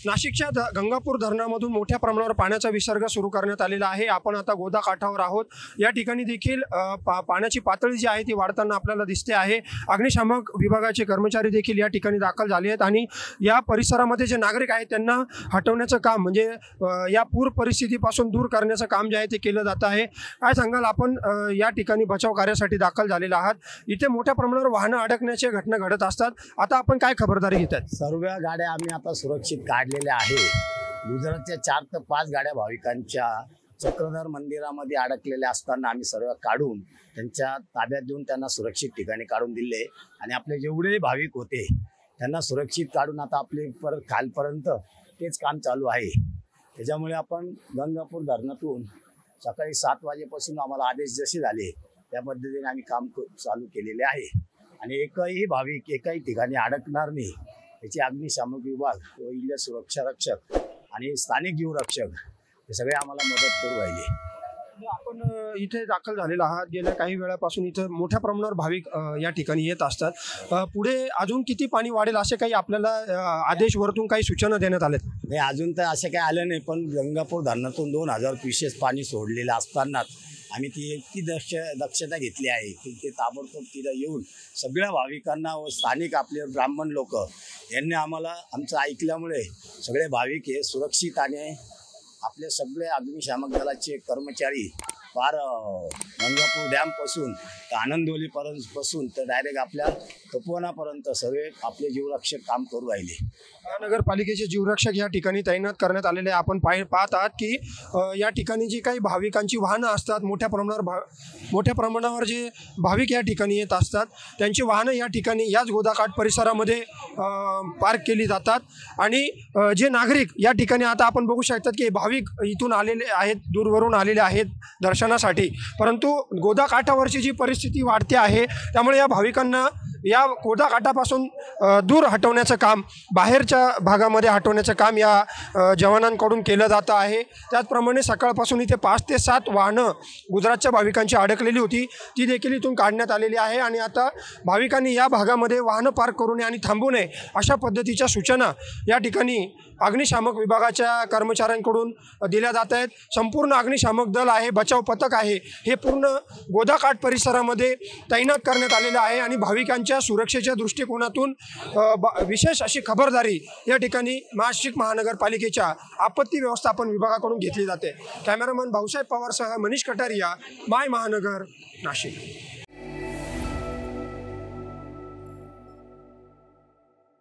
नाशिकच्या गंगापूर धरणामधून मोठ्या प्रमाणावर पाण्याचा विसर्ग सुरू करण्यात आलेला आहे। आपण आता गोदा काठावर आहोत। या ठिकाणी देखील पाण्याची पातळी जी आहे ती वाढताना आपल्याला दिसते आहे। अग्निशामक विभागाचे कर्मचारी देखील या ठिकाणी दाखल झाले आहेत आणि या परिसरामध्ये जे नागरिक आहेत त्यांना हटवण्याचं काम म्हणजे या पूर परिस्थितीपासून दूर करण्याचं काम जे आहे ते केलं जात आहे। काय सांगाल आपण या ठिकाणी बचाव कार्यासाठी दाखल झालेला आहात। इथे मोठ्या प्रमाणावर वाहनं अडकण्याच्या घटना घडत असतात। आता आपण काय खबरदारी घेत आहात? सर्व गाड्या आम्ही आता सुरक्षित काढलेल्या आहे। गुजरातच्या 4 ते 5 गाड्या भाविकांच्या चक्रधर मंदिरामध्ये अडकलेल्या असताना आम्ही सर्व काढून त्यांच्या ताब्यात देऊन त्यांना सुरक्षित ठिकाणी काढून दिले आणि आपले जेवढे भाविक होते त्यांना सुरक्षित काढून आता आपले परत खालपर्यंत तेच काम चालू आहे। त्याच्यामुळे आपण गंगापूर धरणातून सकाळी 7 वाजेपासून आम्हाला आदेश जसे झाले त्या पद्धतीने आम्ही काम चालू केलेले आहे आणि एकही भाविक एकाही ठिकाणी अडकणार नाही याची अग्निशामक विभाग व इथले सुरक्षा रक्षक आणि स्थानिक जीवरक्षक हे सगळे आम्हाला मदत करू राहिले। आपण इथे दाखल झालेला आहात। गेल्या काही वेळापासून इथे मोठ्या प्रमाणावर भाविक या ठिकाणी येत असतात। पुढे अजून किती पाणी वाढेल असे काही आपल्याला आदेश वरतून काही सूचना देण्यात आल्यात? नाही, अजून तर असे काही आले नाही, पण गंगापूर धरणातून 2000 क्युसेस पाणी सोडलेलं असतानाच आम्ही ती इतकी दक्षता घेतली आहे की ते ताबडतोब तिथं येऊन सगळ्या भाविकांना व स्थानिक आपले ब्राह्मण लोक यांनी आम्हाला आमचं ऐकल्यामुळे सगळे भाविक हे सुरक्षित आणि आपले सगळे अग्निशामक दलाचे कर्मचारी फार गंगापूर डॅमपासून तर आनंदवलीपर्यंत पासून तर डायरेक्ट आपल्या तपोवनापर्यंत सगळे आपले जीवरक्षक काम करू राहिले। महानगरपालिकेचे जीवरक्षक या ठिकाणी तैनात करण्यात आलेले आपण पाहत आहात की या ठिकाणी जी काही भाविकांची वाहनं असतात मोठ्या प्रमाणावर जे भाविक या ठिकाणी येत असतात त्यांची वाहनं या ठिकाणी याच गोदाकाठ परिसरामध्ये पार्क केली जातात आणि जे नागरिक या ठिकाणी आता आपण बघू शकतात की भाविक इथून आलेले आहेत, दूरवरून आलेले आहेत दर्शनासाठी, परंतु गोदाकाठावरची जी परिस्थिती वाढते आहे त्यामुळे या भाविकांना या गोदाकाठापासून दूर हटवण्याचं काम, बाहेरच्या भागामध्ये हटवण्याचं काम या जवानांकडून केलं जातं आहे। त्याचप्रमाणे सकाळपासून इथे 5 ते 7 वाहनं गुजरातच्या भाविकांची अडकलेली होती ती देखील इथून काढण्यात आलेली आहे आणि आता भाविकांनी या भागामध्ये वाहनं पार्क करू नये आणि थांबू नये अशा पद्धतीच्या सूचना या ठिकाणी अग्निशामक विभागाच्या कर्मचाऱ्यांकडून दिल्या जात आहेत। संपूर्ण अग्निशामक दल आहे, बचाव पथक आहे, हे पूर्ण गोदाकाठ परिसरामध्ये तैनात करण्यात आलेलं आहे आणि भाविकांच्या सुरक्षेच्या दृष्टिकोनातून विशेष अशी खबरदारी या ठिकाणी नाशिक महानगरपालिकेच्या आपत्ती व्यवस्थापन विभागाकडून घेतली जाते। कॅमेरामन भाऊसाहेब पवारसह मनीष कटारिया, माय महानगर, नाशिक।